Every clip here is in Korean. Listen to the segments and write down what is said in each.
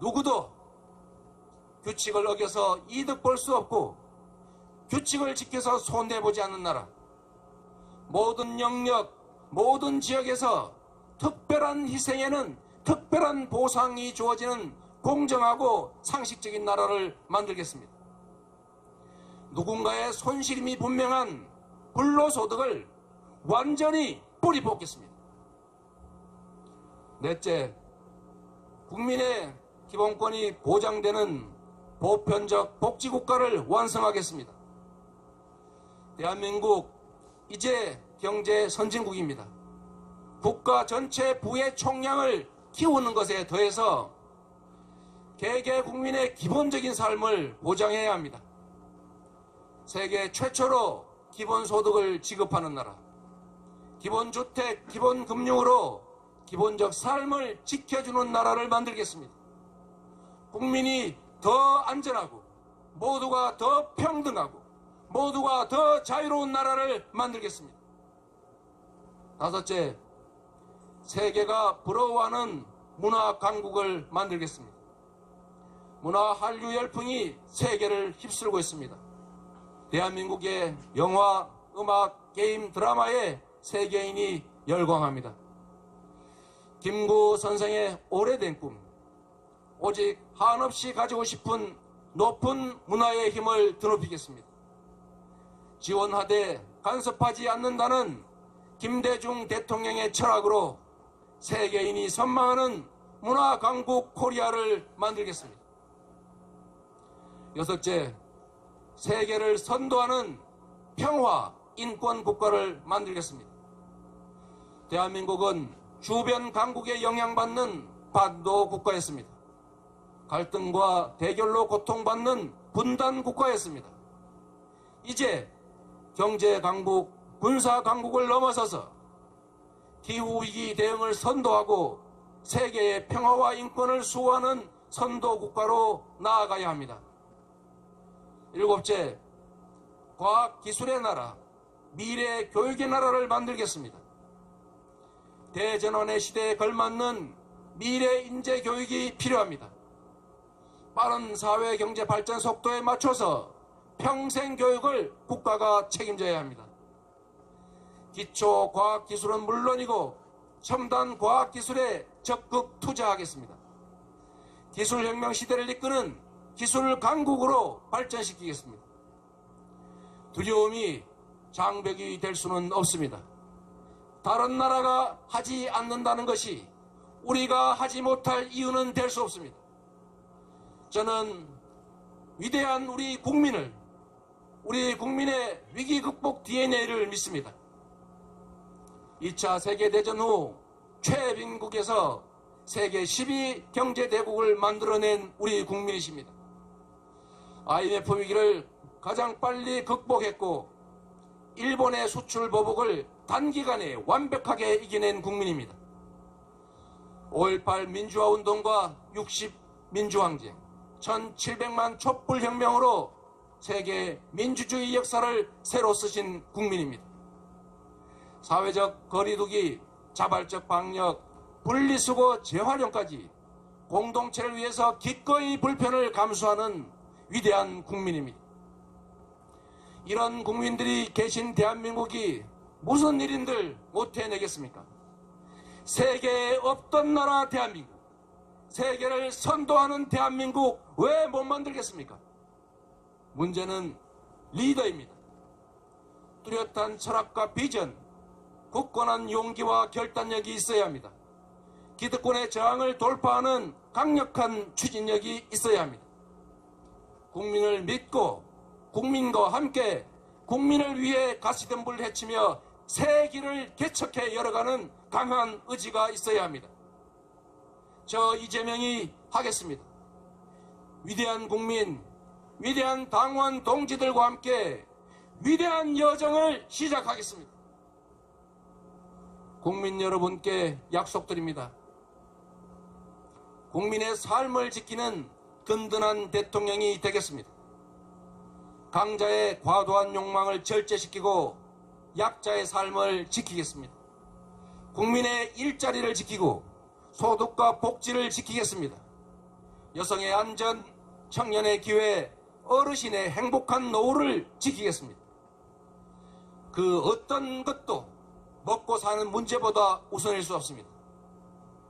누구도 규칙을 어겨서 이득 볼 수 없고 규칙을 지켜서 손대보지 않는 나라, 모든 영역, 모든 지역에서 특별한 희생에는 특별한 보상이 주어지는 공정하고 상식적인 나라를 만들겠습니다. 누군가의 손실임이 분명한 불로소득을 완전히 뿌리 뽑겠습니다. 넷째, 국민의 기본권이 보장되는 보편적 복지국가를 완성하겠습니다. 대한민국 이제 경제 선진국입니다. 국가 전체 부의 총량을 키우는 것에 더해서 개개 국민의 기본적인 삶을 보장해야 합니다. 세계 최초로 기본소득을 지급하는 나라, 기본주택, 기본금융으로 기본적 삶을 지켜주는 나라를 만들겠습니다. 국민이 더 안전하고 모두가 더 평등하고 모두가 더 자유로운 나라를 만들겠습니다. 다섯째, 세계가 부러워하는 문화 강국을 만들겠습니다. 문화 한류 열풍이 세계를 휩쓸고 있습니다. 대한민국의 영화, 음악, 게임, 드라마에 세계인이 열광합니다. 김구 선생의 오래된 꿈, 오직 한없이 가지고 싶은 높은 문화의 힘을 드높이겠습니다. 지원하되 간섭하지 않는다는 김대중 대통령의 철학으로 세계인이 선망하는 문화 강국 코리아를 만들겠습니다. 여섯째, 세계를 선도하는 평화 인권 국가를 만들겠습니다. 대한민국은 주변 강국에 영향받는 반도 국가였습니다. 갈등과 대결로 고통받는 분단 국가였습니다. 이제 경제 강국, 군사 강국을 넘어서서 기후위기 대응을 선도하고 세계의 평화와 인권을 수호하는 선도 국가로 나아가야 합니다. 일곱째, 과학기술의 나라, 미래 교육의 나라를 만들겠습니다. 대전환의 시대에 걸맞는 미래 인재 교육이 필요합니다. 빠른 사회 경제 발전 속도에 맞춰서 평생 교육을 국가가 책임져야 합니다. 기초 과학기술은 물론이고 첨단 과학기술에 적극 투자하겠습니다. 기술혁명 시대를 이끄는 기술 강국으로 발전시키겠습니다. 두려움이 장벽이 될 수는 없습니다. 다른 나라가 하지 않는다는 것이 우리가 하지 못할 이유는 될 수 없습니다. 저는 위대한 우리 국민을, 우리 국민의 위기 극복 DNA를 믿습니다. 2차 세계대전 후 최빈국에서 세계 10위 경제대국을 만들어낸 우리 국민이십니다. IMF 위기를 가장 빨리 극복했고 일본의 수출 보복을 단기간에 완벽하게 이겨낸 국민입니다. 5.18 민주화운동과 60 민주항쟁, 1700만 촛불혁명으로 세계 민주주의 역사를 새로 쓰신 국민입니다. 사회적 거리두기, 자발적 방역, 분리수거 재활용까지 공동체를 위해서 기꺼이 불편을 감수하는 위대한 국민입니다. 이런 국민들이 계신 대한민국이 무슨 일인들 못 해내겠습니까? 세계에 없던 나라 대한민국, 세계를 선도하는 대한민국 왜 못 만들겠습니까? 문제는 리더입니다. 뚜렷한 철학과 비전, 굳건한 용기와 결단력이 있어야 합니다. 기득권의 저항을 돌파하는 강력한 추진력이 있어야 합니다. 국민을 믿고 국민과 함께 국민을 위해 가시덤불 헤치며 새 길을 개척해 열어가는 강한 의지가 있어야 합니다. 저 이재명이 하겠습니다. 위대한 국민, 위대한 당원 동지들과 함께 위대한 여정을 시작하겠습니다. 국민 여러분께 약속드립니다. 국민의 삶을 지키는 든든한 대통령이 되겠습니다. 강자의 과도한 욕망을 절제시키고 약자의 삶을 지키겠습니다. 국민의 일자리를 지키고 소득과 복지를 지키겠습니다. 여성의 안전, 청년의 기회, 어르신의 행복한 노후를 지키겠습니다. 그 어떤 것도 먹고 사는 문제보다 우선일 수 없습니다.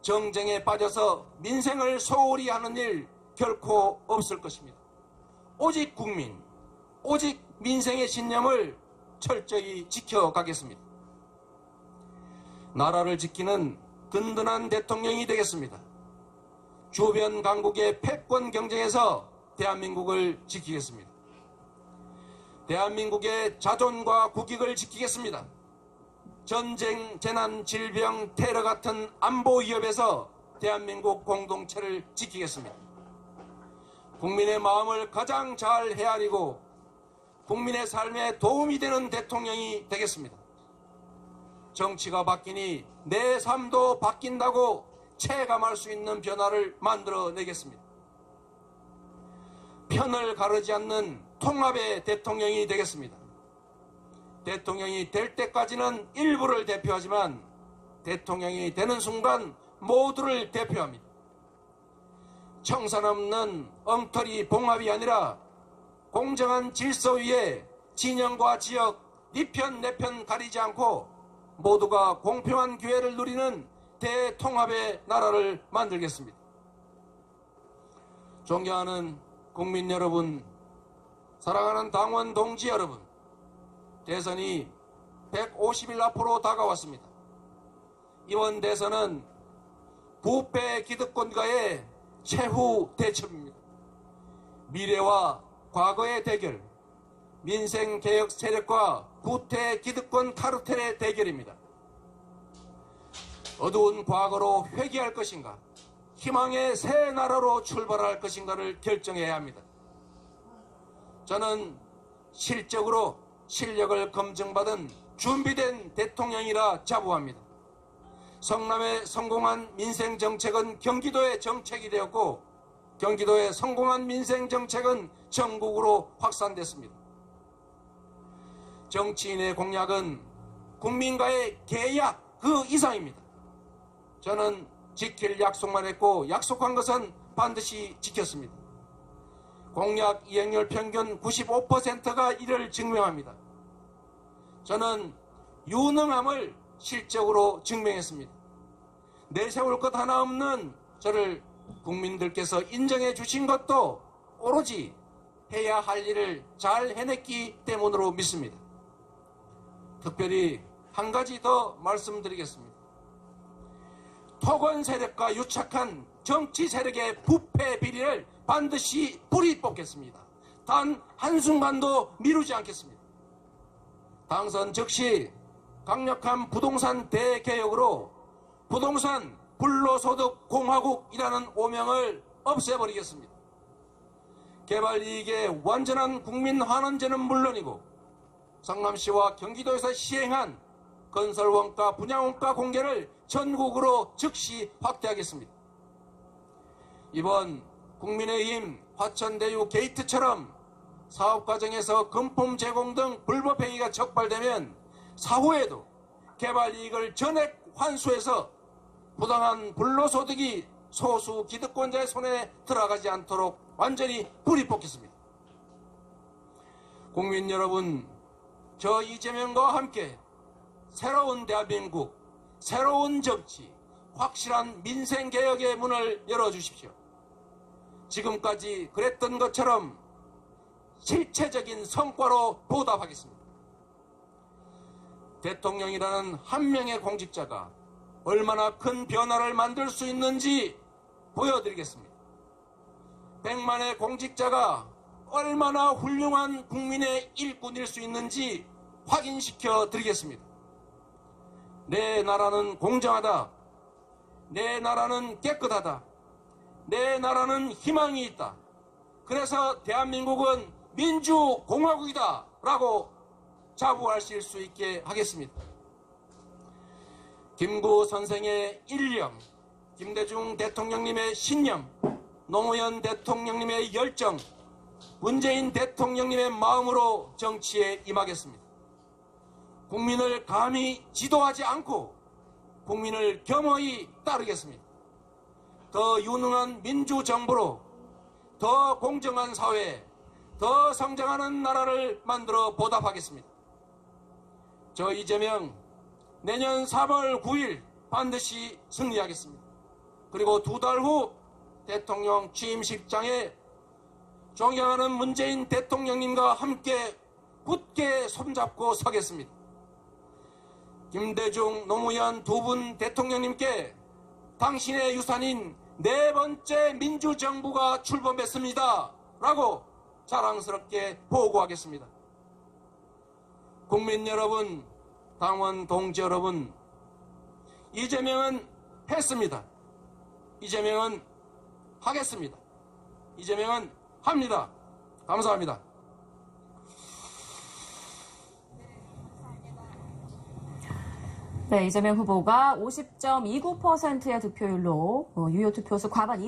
정쟁에 빠져서 민생을 소홀히 하는 일 결코 없을 것입니다. 오직 국민, 오직 민생의 신념을 철저히 지켜가겠습니다. 나라를 지키는 든든한 대통령이 되겠습니다. 주변 강국의 패권 경쟁에서 대한민국을 지키겠습니다. 대한민국의 자존과 국익을 지키겠습니다. 전쟁, 재난, 질병, 테러 같은 안보 위협에서 대한민국 공동체를 지키겠습니다. 국민의 마음을 가장 잘 헤아리고 국민의 삶에 도움이 되는 대통령이 되겠습니다. 정치가 바뀌니 내 삶도 바뀐다고 체감할 수 있는 변화를 만들어내겠습니다. 편을 가르지 않는 통합의 대통령이 되겠습니다. 대통령이 될 때까지는 일부를 대표하지만 대통령이 되는 순간 모두를 대표합니다. 청산 없는 엉터리 봉합이 아니라 공정한 질서 위에 진영과 지역, 네 편 내 편 가리지 않고 모두가 공평한 기회를 누리는 대통합의 나라를 만들겠습니다. 존경하는 국민 여러분, 사랑하는 당원 동지 여러분, 대선이 150일 앞으로 다가왔습니다. 이번 대선은 부패 기득권과의 최후 대첩입니다. 미래와 과거의 대결, 민생개혁 세력과 구태 기득권 카르텔의 대결입니다. 어두운 과거로 회귀할 것인가, 희망의 새 나라로 출발할 것인가를 결정해야 합니다. 저는 실적으로 실력을 검증받은 준비된 대통령이라 자부합니다. 성남의 성공한 민생정책은 경기도의 정책이 되었고 경기도의 성공한 민생정책은 전국으로 확산됐습니다. 정치인의 공약은 국민과의 계약 그 이상입니다. 저는 지킬 약속만 했고 약속한 것은 반드시 지켰습니다. 공약 이행률 평균 95%가 이를 증명합니다. 저는 유능함을 실적으로 증명했습니다. 내세울 것 하나 없는 저를 국민들께서 인정해 주신 것도 오로지 해야 할 일을 잘 해냈기 때문으로 믿습니다. 특별히 한 가지 더 말씀드리겠습니다. 토건 세력과 유착한 정치 세력의 부패 비리를 반드시 뿌리 뽑겠습니다. 단 한순간도 미루지 않겠습니다. 당선 즉시 강력한 부동산 대개혁으로 부동산 불로소득 공화국이라는 오명을 없애버리겠습니다. 개발이익의 완전한 국민 환원제는 물론이고 성남시와 경기도에서 시행한 건설원가, 분양원가 공개를 전국으로 즉시 확대하겠습니다. 이번 국민의힘 화천대유 게이트처럼 사업과정에서 금품 제공 등 불법 행위가 적발되면 사후에도 개발이익을 전액 환수해서 부당한 불로소득이 소수 기득권자의 손에 들어가지 않도록 완전히 뿌리 뽑겠습니다. 국민 여러분, 저 이재명과 함께 새로운 대한민국, 새로운 정치, 확실한 민생개혁의 문을 열어주십시오. 지금까지 그랬던 것처럼 실체적인 성과로 보답하겠습니다. 대통령이라는 한 명의 공직자가 얼마나 큰 변화를 만들 수 있는지 보여드리겠습니다. 100만의 공직자가 얼마나 훌륭한 국민의 일꾼일 수 있는지 확인시켜 드리겠습니다. 내 나라는 공정하다. 내 나라는 깨끗하다. 내 나라는 희망이 있다. 그래서 대한민국은 민주공화국이다 라고 자부하실 수 있게 하겠습니다. 김구 선생의 일념, 김대중 대통령님의 신념, 노무현 대통령님의 열정, 문재인 대통령님의 마음으로 정치에 임하겠습니다. 국민을 감히 지도하지 않고 국민을 겸허히 따르겠습니다. 더 유능한 민주정부로 더 공정한 사회, 더 성장하는 나라를 만들어 보답하겠습니다. 저 이재명 내년 3월 9일 반드시 승리하겠습니다. 그리고 2달 후 대통령 취임식장에 존경하는 문재인 대통령님과 함께 굳게 손잡고 서겠습니다. 김대중, 노무현 두 분 대통령님께 당신의 유산인 4번째 민주정부가 출범했습니다. 라고 자랑스럽게 보고하겠습니다. 국민 여러분, 당원 동지 여러분, 이재명은 했습니다. 이재명은 하겠습니다. 이재명은 합니다. 감사합니다. 네, 이재명 후보가 50.29%의 득표율로 유효 투표수 과반